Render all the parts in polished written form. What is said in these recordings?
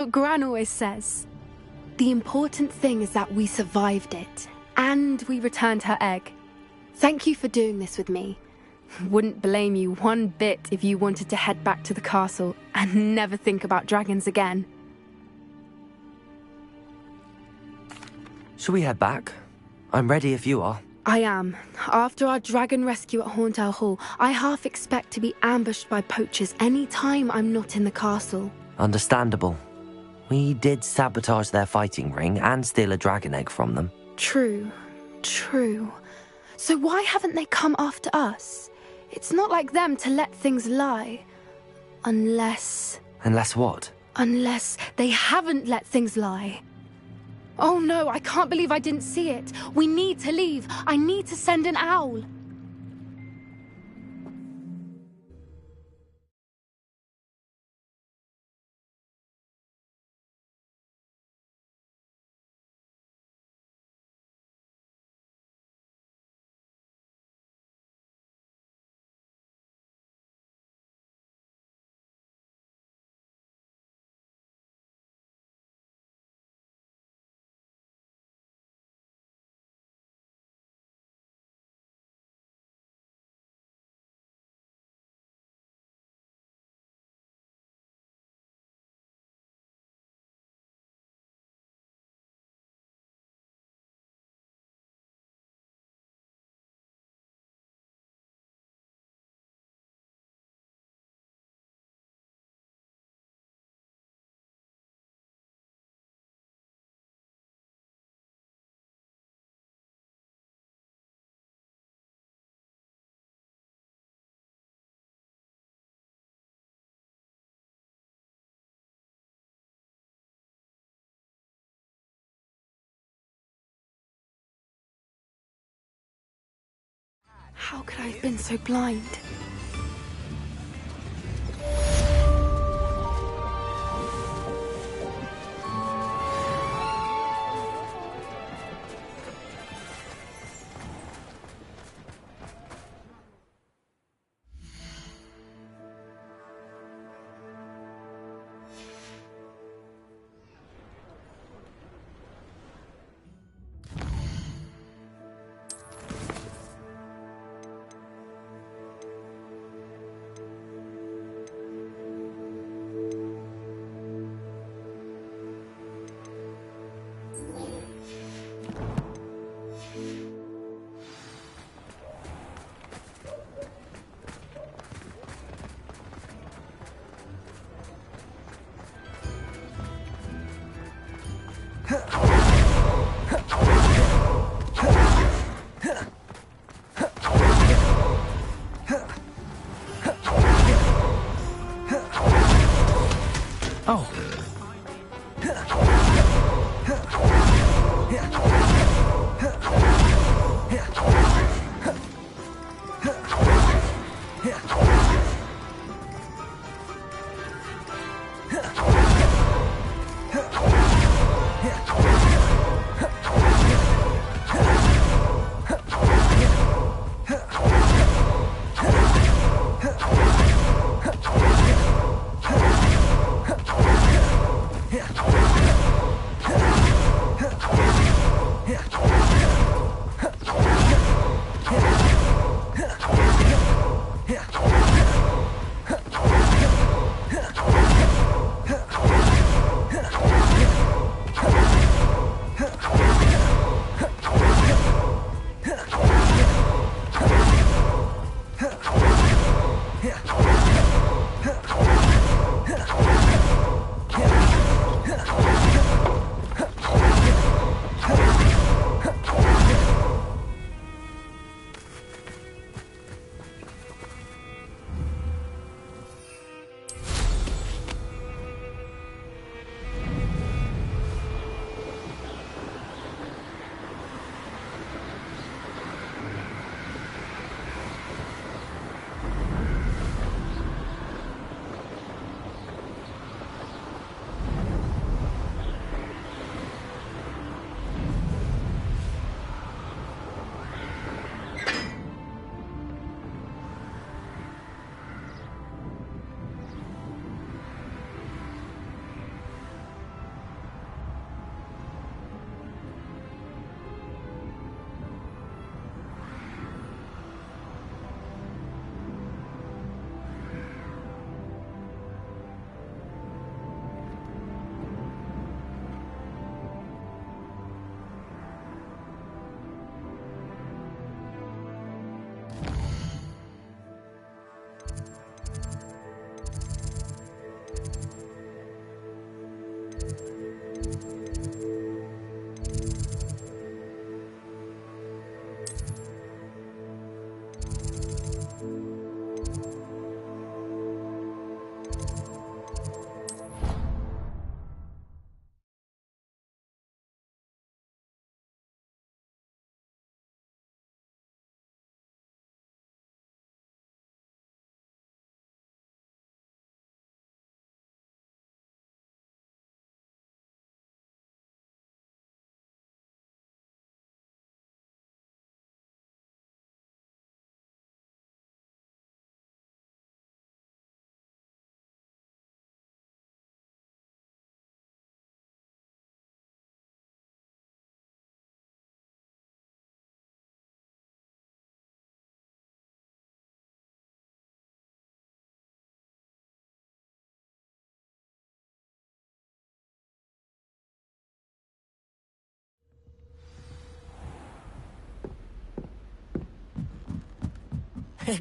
what Gran always says. The important thing is that we survived it, and we returned her egg. Thank you for doing this with me. Wouldn't blame you one bit if you wanted to head back to the castle and never think about dragons again. Shall we head back? I'm ready if you are. I am. After our dragon rescue at Horndale Hall, I half expect to be ambushed by poachers any time I'm not in the castle. Understandable. We did sabotage their fighting ring and steal a dragon egg from them. True. So why haven't they come after us? It's not like them to let things lie. Unless... Unless what? Unless they haven't let things lie. Oh no, I can't believe I didn't see it. We need to leave. I need to send an owl. How could I have been so blind? Yeah.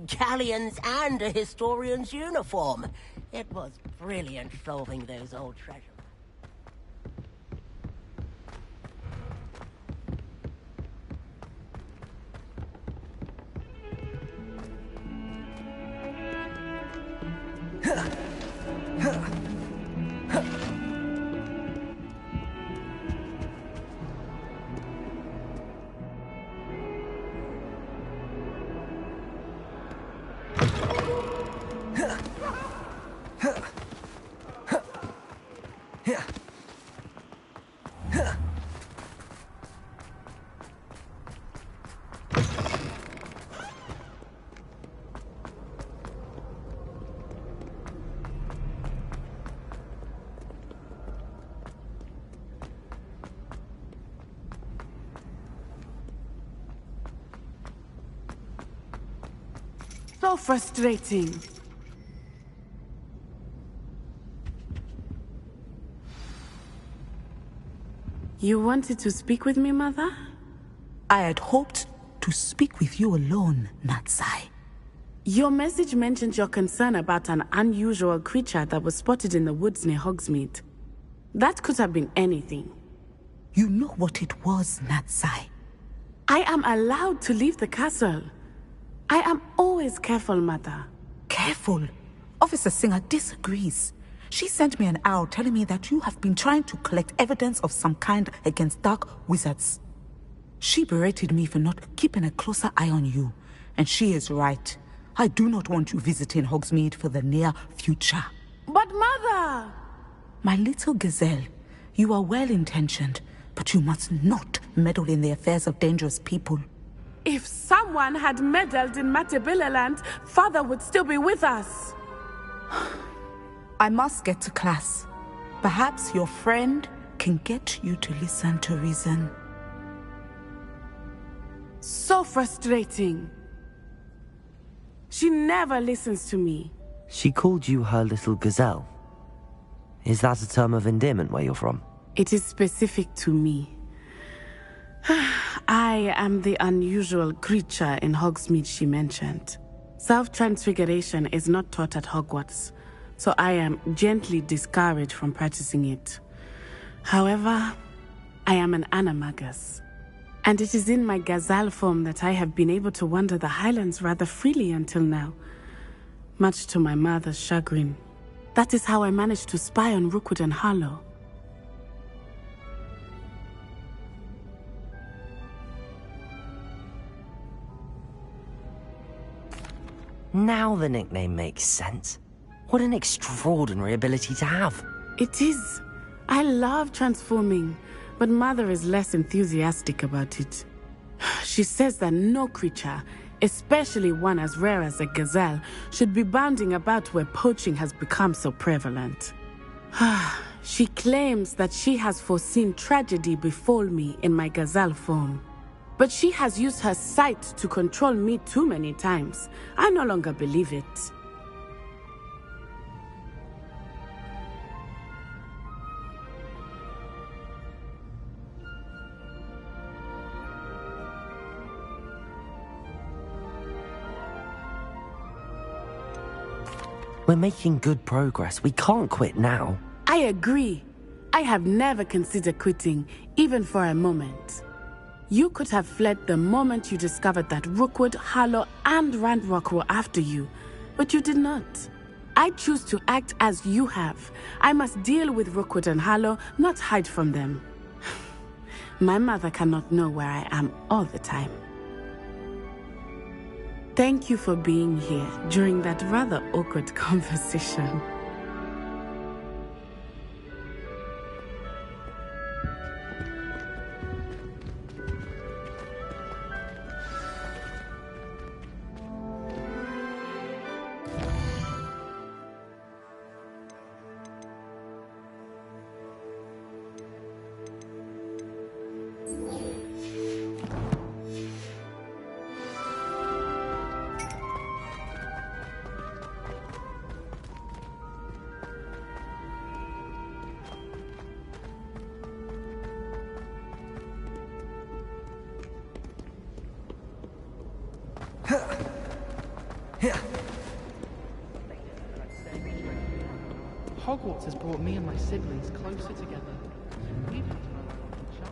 Galleons and a historian's uniform. It was brilliant solving those old treasures. So frustrating. You wanted to speak with me, Mother? I had hoped to speak with you alone, Natsai. Your message mentioned your concern about an unusual creature that was spotted in the woods near Hogsmeade. That could have been anything. You know what it was, Natsai. I am allowed to leave the castle. I am always careful, Mother. Careful. Officer Singer disagrees. She sent me an owl telling me that you have been trying to collect evidence of some kind against dark wizards. She berated me for not keeping a closer eye on you, and she is right. I do not want you visiting Hogsmeade for the near future. But Mother! My little gazelle, you are well-intentioned, but you must not meddle in the affairs of dangerous people. If someone had meddled in Matabeleland, Father would still be with us. I must get to class. Perhaps your friend can get you to listen to reason. So frustrating. She never listens to me. She called you her little gazelle. Is that a term of endearment where you're from? It is specific to me. I am the unusual creature in Hogsmeade she mentioned. Self-transfiguration is not taught at Hogwarts, so I am gently discouraged from practicing it. However, I am an animagus, and it is in my gazelle form that I have been able to wander the highlands rather freely until now, much to my mother's chagrin. That is how I managed to spy on Rookwood and Harlow. Now the nickname makes sense. What an extraordinary ability to have. It is. I love transforming, but Mother is less enthusiastic about it. She says that no creature, especially one as rare as a gazelle, should be bounding about where poaching has become so prevalent. She claims that she has foreseen tragedy befall me in my gazelle form. But she has used her sight to control me too many times. I no longer believe it. We're making good progress. We can't quit now. I agree. I have never considered quitting, even for a moment. You could have fled the moment you discovered that Rookwood, Harlow, and Randrock were after you, but you did not. I choose to act as you have. I must deal with Rookwood and Harlow, not hide from them. My mother cannot know where I am all the time. Thank you for being here during that rather awkward conversation. Hogwarts has brought me and my siblings closer together. We've had to rely on each other.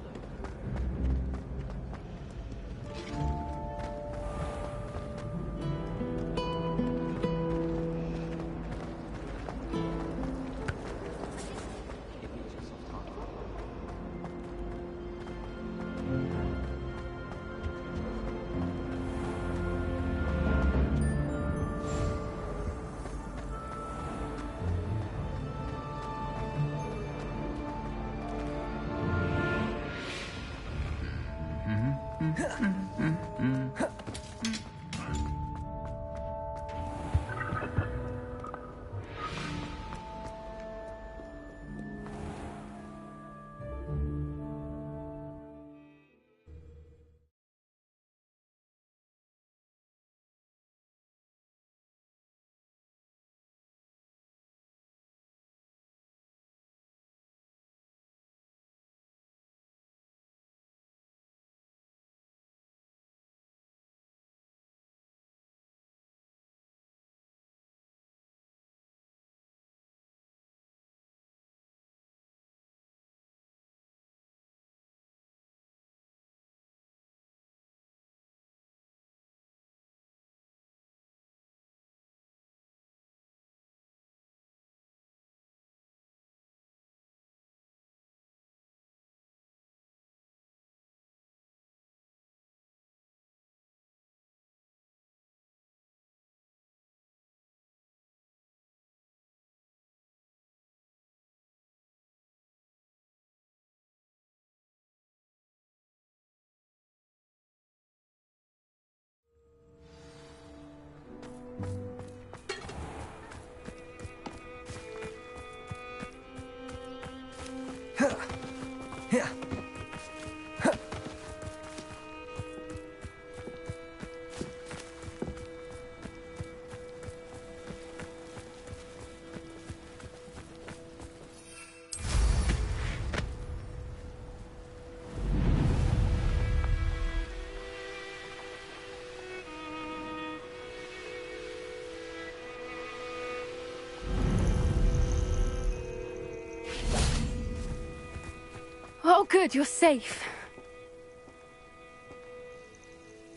Oh, good, you're safe.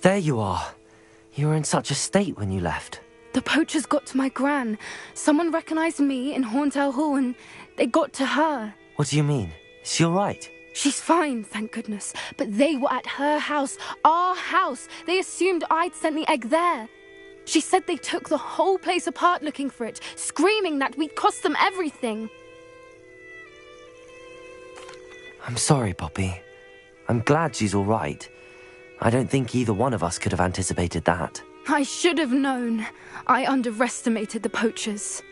There you are. You were in such a state when you left. The poachers got to my gran. Someone recognized me in Horntail Hall and they got to her. What do you mean? Is she all right? She's fine, thank goodness. But they were at her house, our house. They assumed I'd sent the egg there. She said they took the whole place apart looking for it, screaming that we'd cost them everything. I'm sorry, Poppy. I'm glad she's all right. I don't think either one of us could have anticipated that. I should have known. I underestimated the poachers.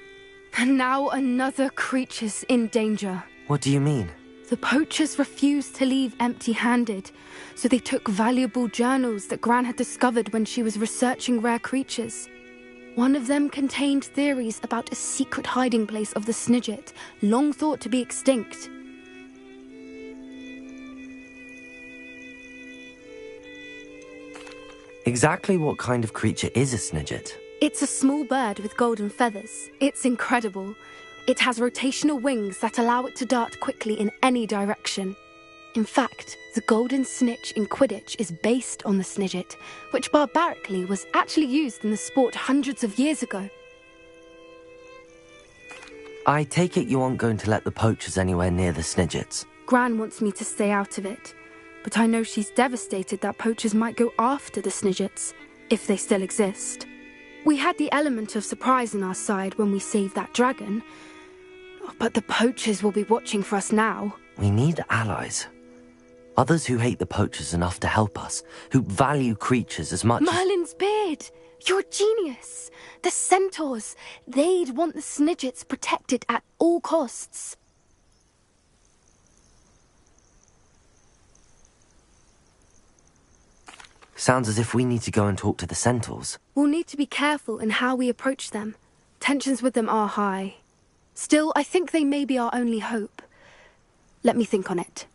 And now another creature's in danger. What do you mean? The poachers refused to leave empty-handed, so they took valuable journals that Gran had discovered when she was researching rare creatures. One of them contained theories about a secret hiding place of the Snidget, long thought to be extinct. Exactly what kind of creature is a Snidget? It's a small bird with golden feathers. It's incredible. It has rotational wings that allow it to dart quickly in any direction. In fact, the golden snitch in Quidditch is based on the Snidget, which barbarically was actually used in the sport hundreds of years ago. I take it you aren't going to let the poachers anywhere near the Snidgets. Gran wants me to stay out of it, but I know she's devastated that poachers might go after the Snidgets, if they still exist. We had the element of surprise on our side when we saved that dragon, but the poachers will be watching for us now. We need allies. Others who hate the poachers enough to help us, who value creatures as much as... Merlin's beard! You're a genius! The centaurs! They'd want the Snidgets protected at all costs. Sounds as if we need to go and talk to the centaurs. We'll need to be careful in how we approach them. Tensions with them are high. Still, I think they may be our only hope. Let me think on it.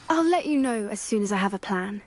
I'll let you know as soon as I have a plan.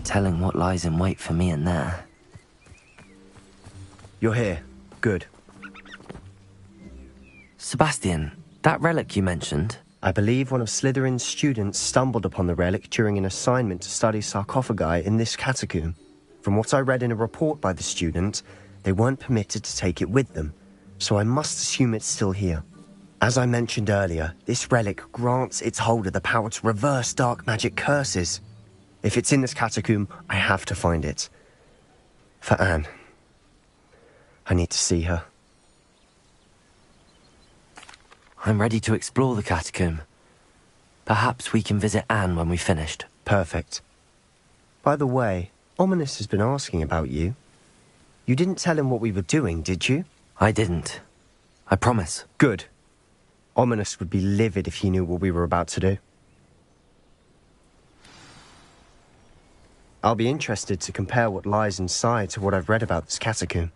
telling what lies in wait for me in there. You're here. Good. Sebastian, that relic you mentioned, I believe one of Slytherin's students stumbled upon the relic during an assignment to study sarcophagi in this catacomb. From what I read in a report by the student, they weren't permitted to take it with them, so I must assume it's still here. As I mentioned earlier, this relic grants its holder the power to reverse dark magic curses. If it's in this catacomb, I have to find it. For Anne. I need to see her. I'm ready to explore the catacomb. Perhaps we can visit Anne when we've finished. Perfect. By the way, Ominous has been asking about you. You didn't tell him what we were doing, did you? I didn't. I promise. Good. Ominous would be livid if he knew what we were about to do. I'll be interested to compare what lies inside to what I've read about this catacomb.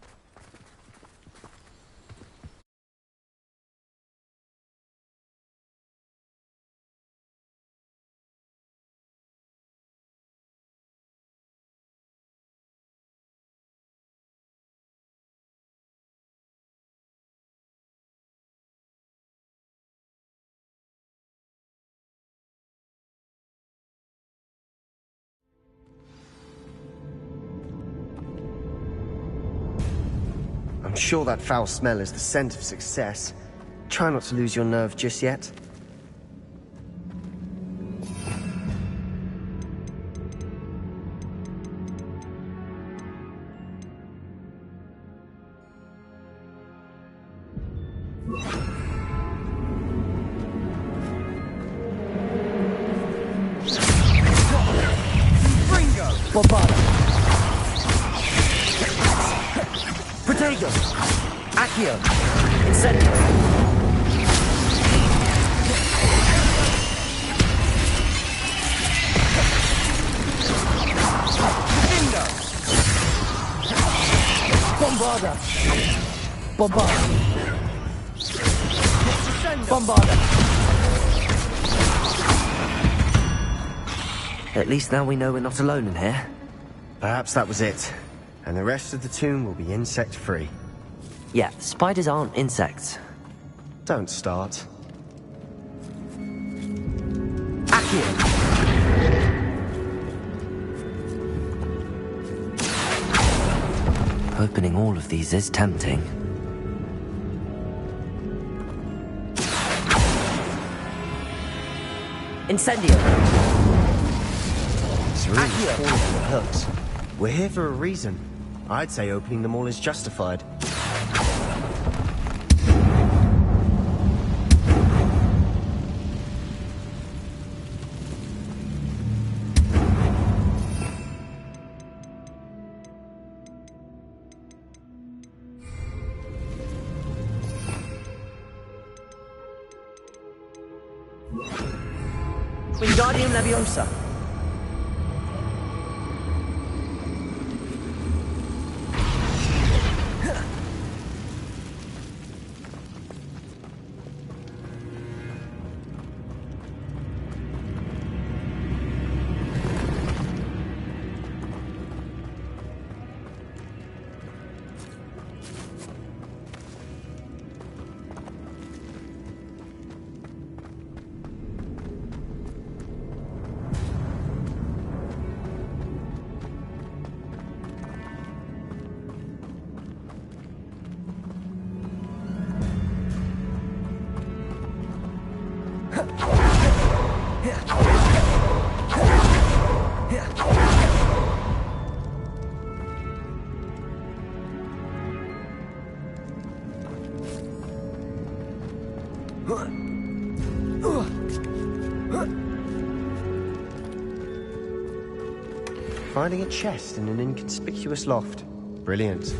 I'm sure that foul smell is the scent of success. Try not to lose your nerve just yet. Bombada! Protego! Accio! Incendio! Bingo! Bombada! Bombada! Bombada! At least now we know we're not alone in here. Perhaps that was it. And the rest of the tomb will be insect-free. Yeah, spiders aren't insects. Don't start. Accio! Opening all of these is tempting. Incendio! It's really falling on the hooks. We're here for a reason. I'd say opening them all is justified. Wingardium Leviosa! Finding a chest in an inconspicuous loft. Brilliant.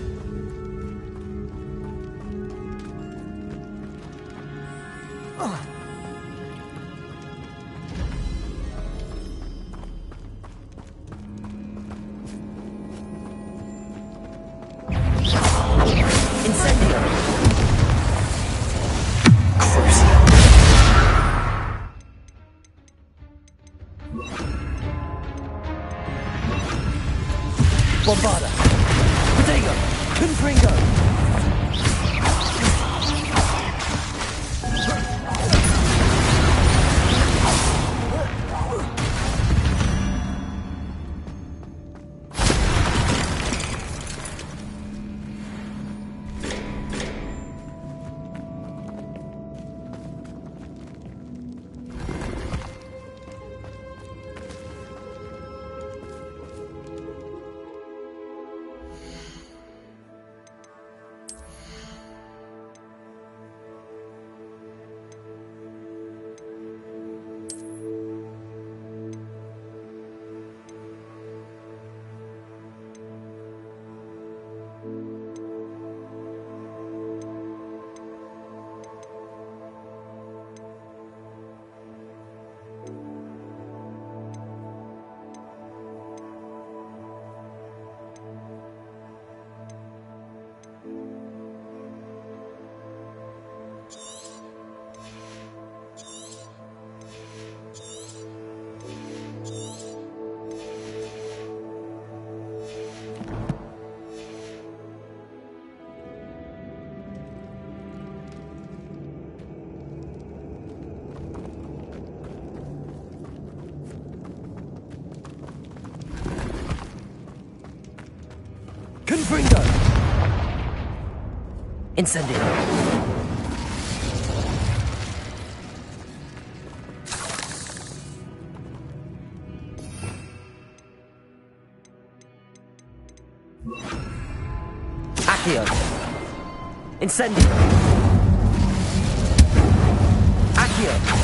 Incendio. Accio. Incendio. Accio.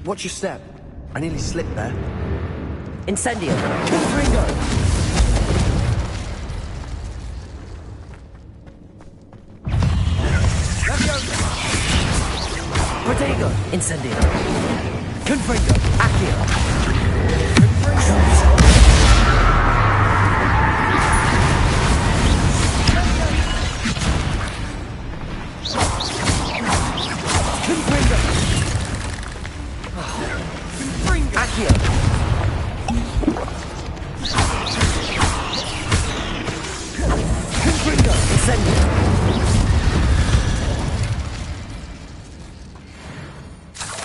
Watch your step. I nearly slipped there. Incendio. Ringo. Protego. Incendio. Confringo. Accio.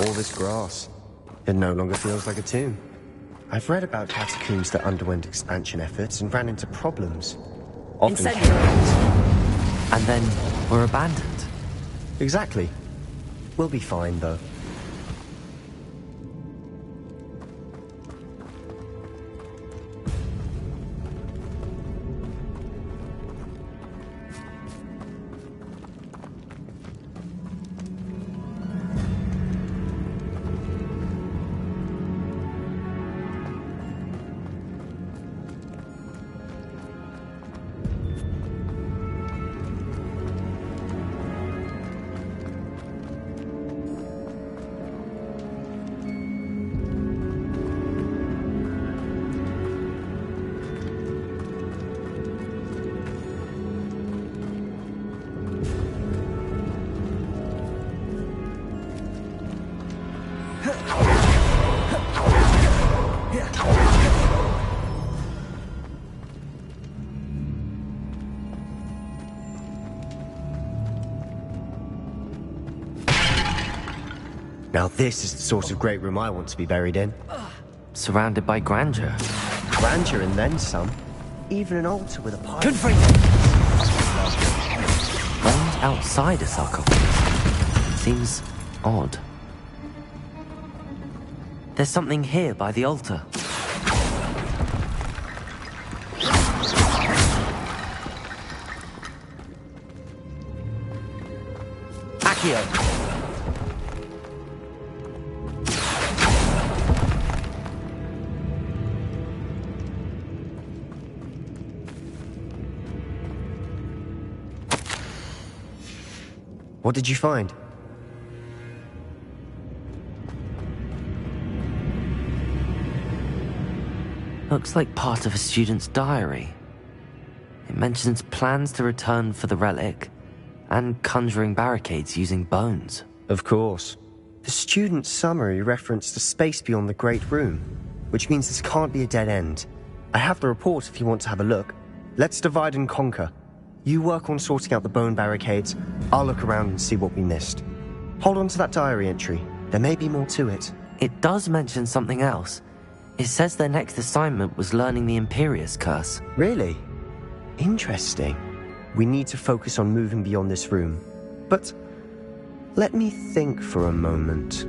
All this grass. It no longer feels like a tomb. I've read about catacombs that underwent expansion efforts and ran into problems. Often and then were abandoned. Exactly. We'll be fine, though. Now this is the sort of great room I want to be buried in. Surrounded by grandeur. Grandeur and then some. Even an altar with a pile. Bones outside a sarcophagus. Seems odd. There's something here by the altar. Accio. What did you find? Looks like part of a student's diary. It mentions plans to return for the relic and conjuring barricades using bones. Of course. The student's summary referenced a space beyond the Great Room, which means this can't be a dead end. I have the report if you want to have a look. Let's divide and conquer. You work on sorting out the bone barricades. I'll look around and see what we missed. Hold on to that diary entry. There may be more to it. It does mention something else. It says their next assignment was learning the Imperius Curse. Really? Interesting. We need to focus on moving beyond this room. But let me think for a moment.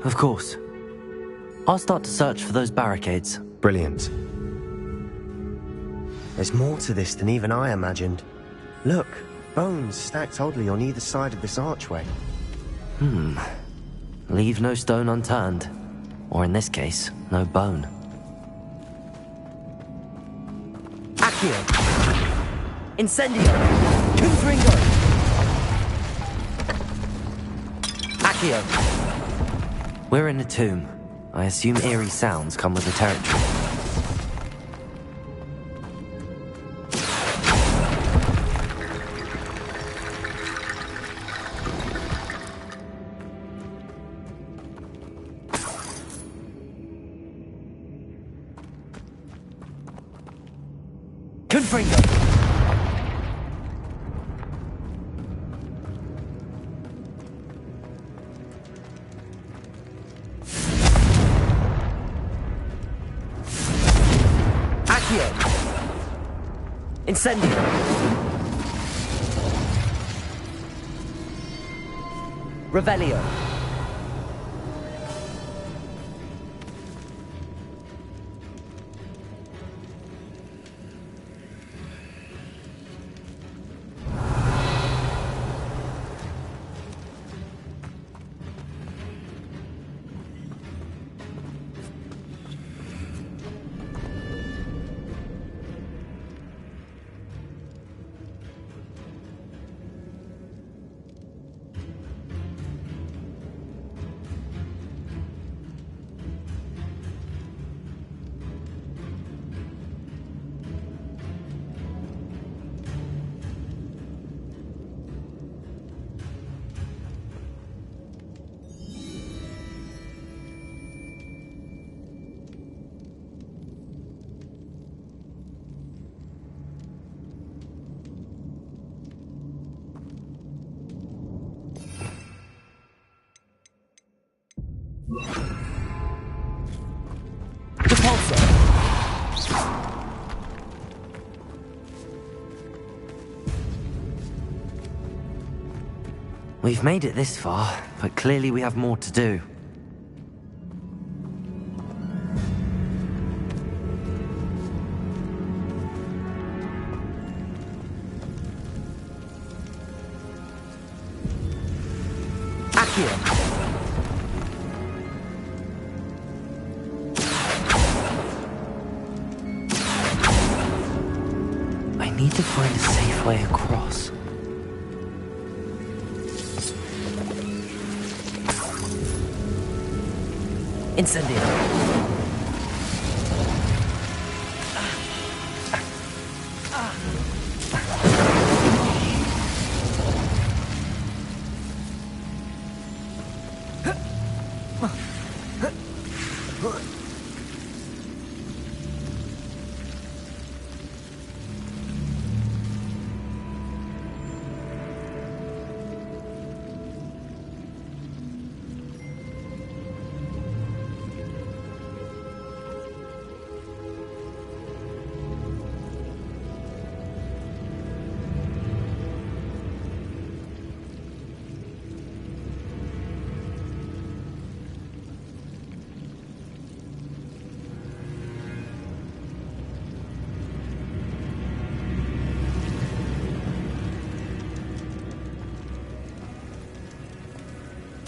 Of course. I'll start to search for those barricades. Brilliant. There's more to this than even I imagined. Look, bones stacked oddly on either side of this archway. Leave no stone unturned. Or in this case, no bone. Accio! Incendio! Confringo! Accio! We're in a tomb. I assume eerie sounds come with the territory. Fringo! Accio! Incendio! Revelio! We've made it this far, but clearly we have more to do. Accio! I need to find a safe way across. Incendio!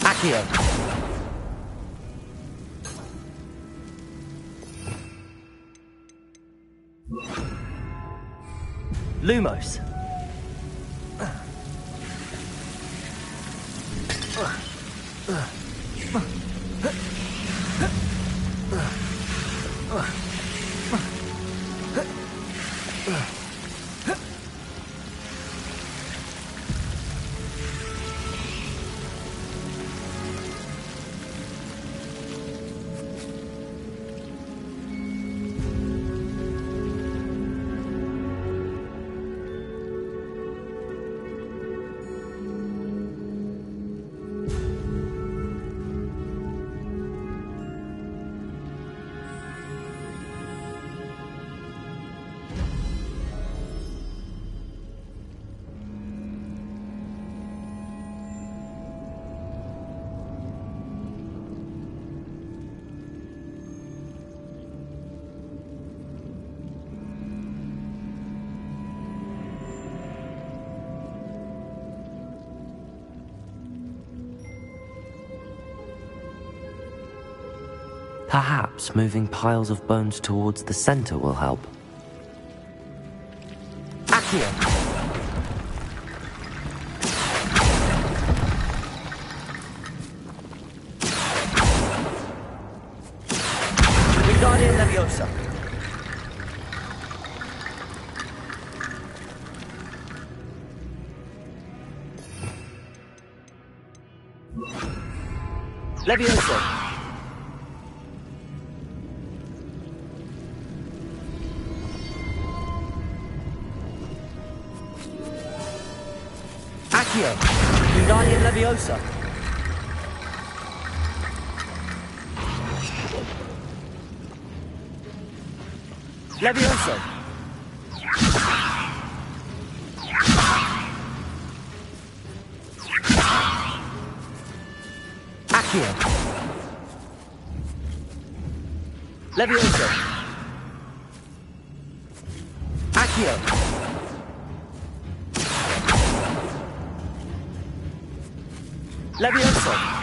Accio! Lumos! Perhaps moving piles of bones towards the center will help. Accio! Wingardium Leviosa! Leviosa! Accio! Wingardium Leviosa! Levioso! Accio! Levioso! Accio! Levioso!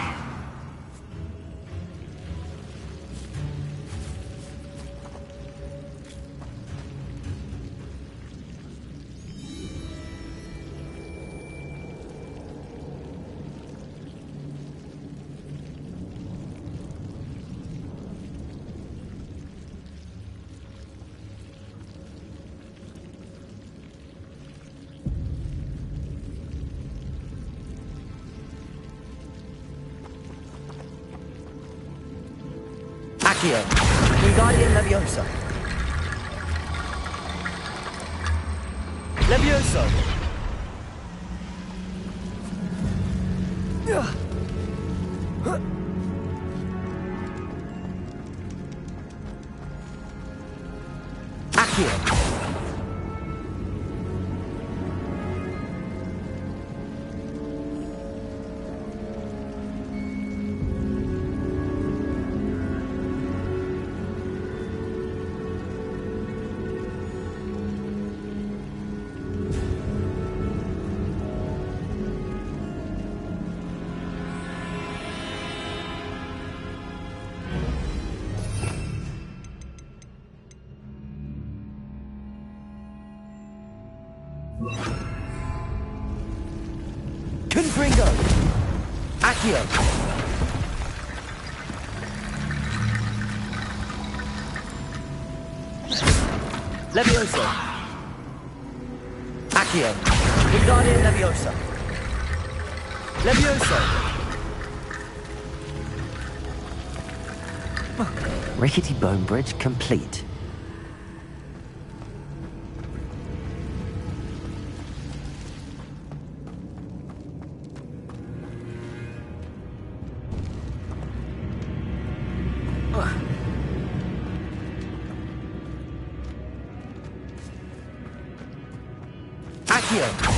Accio! Wingardium Leviosa! Levioso! Accio! Confringo! Accio! Levioso! Accio! Wingardium Leviosa! Levioso! Rickety bone bridge complete. Accio!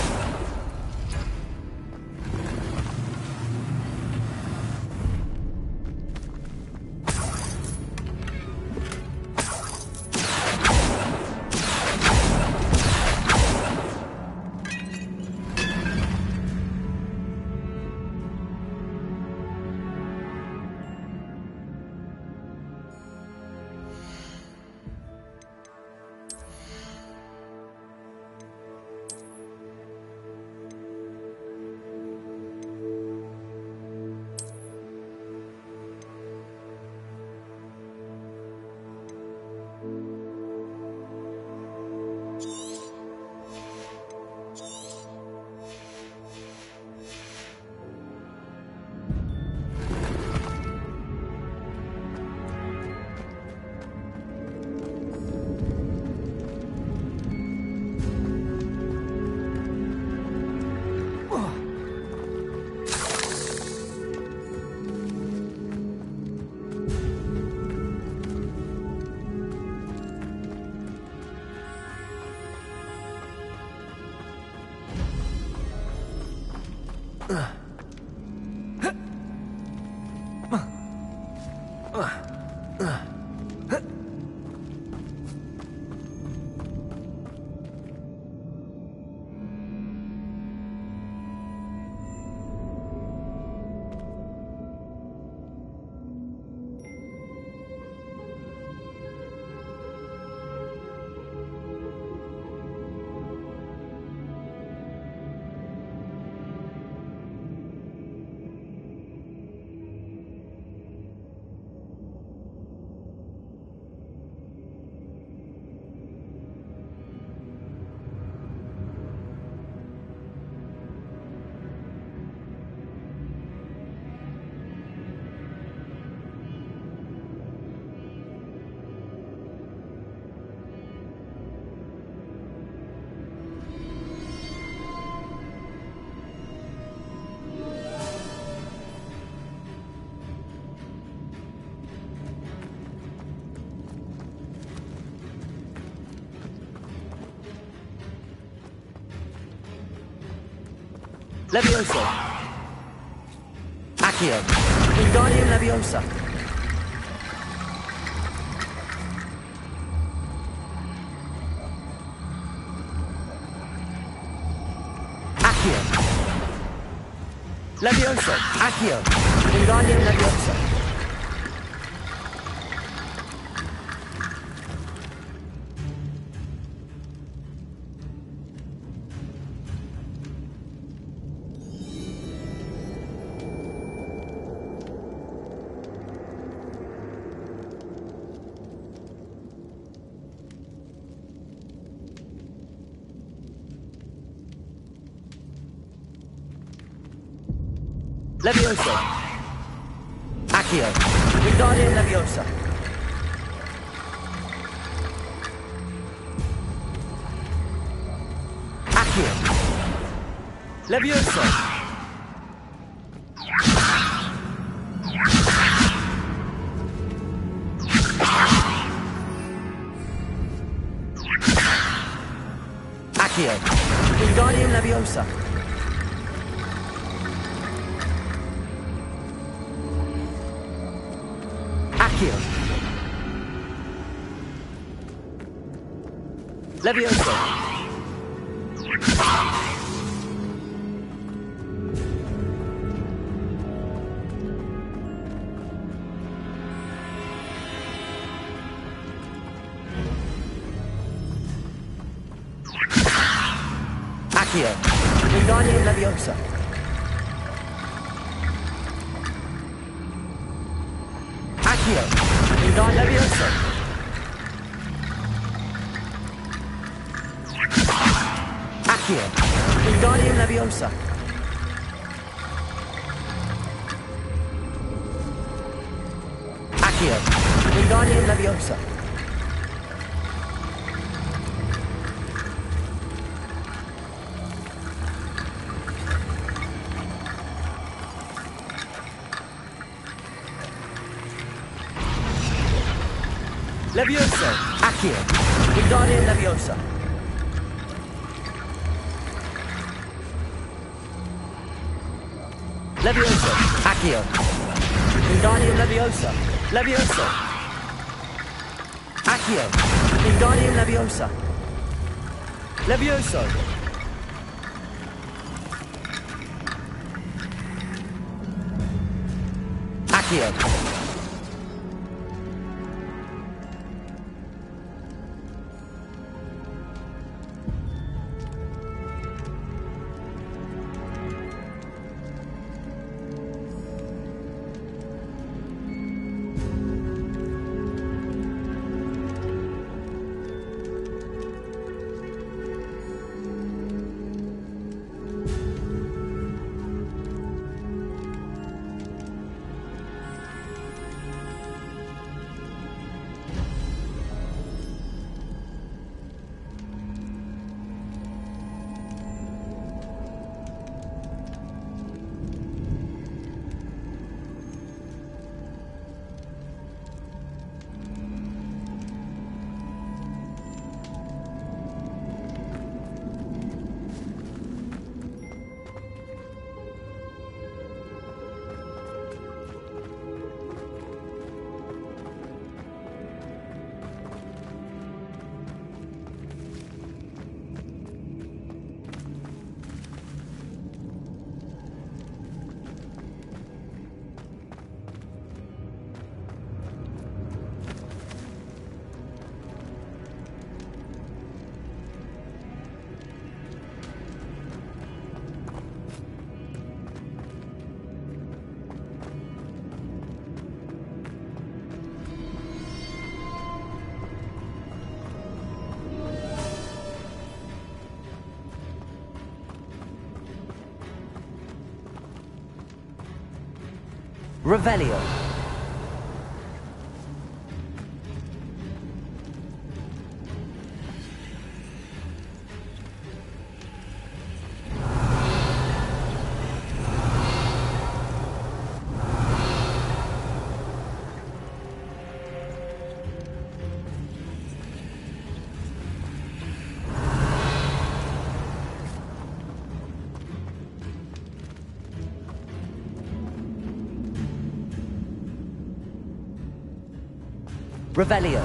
Levioso. Accio. Wingardium Leviosa. Accio. Levioso. Accio. Wingardium Leviosa. Levioso. Accio. Wingardium Leviosa. Accio. Levioso. Accio. Wingardium Leviosa. Accio. Levioso. Accio. Wingardium Leviosa. Accio. Wingardium Leviosa. Accio. Wingardium Leviosa. Accio. Wingardium Leviosa. Levioso. Accio. Wingardium Leviosa. Levioso. Accio. Wingardium Leviosa. Levioso. Accio. Wingardium Leviosa. Levioso. Accio. Revelio. Revelio.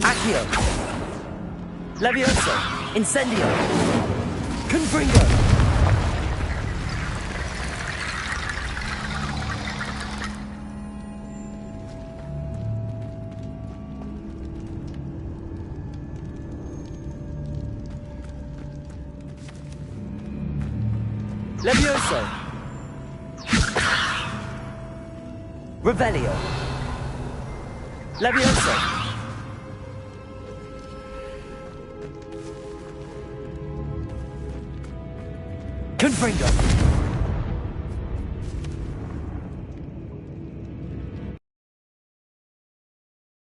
Accio. Levioso. Incendio. Confringo. Levioso. Revelio. Levioso. Confringo.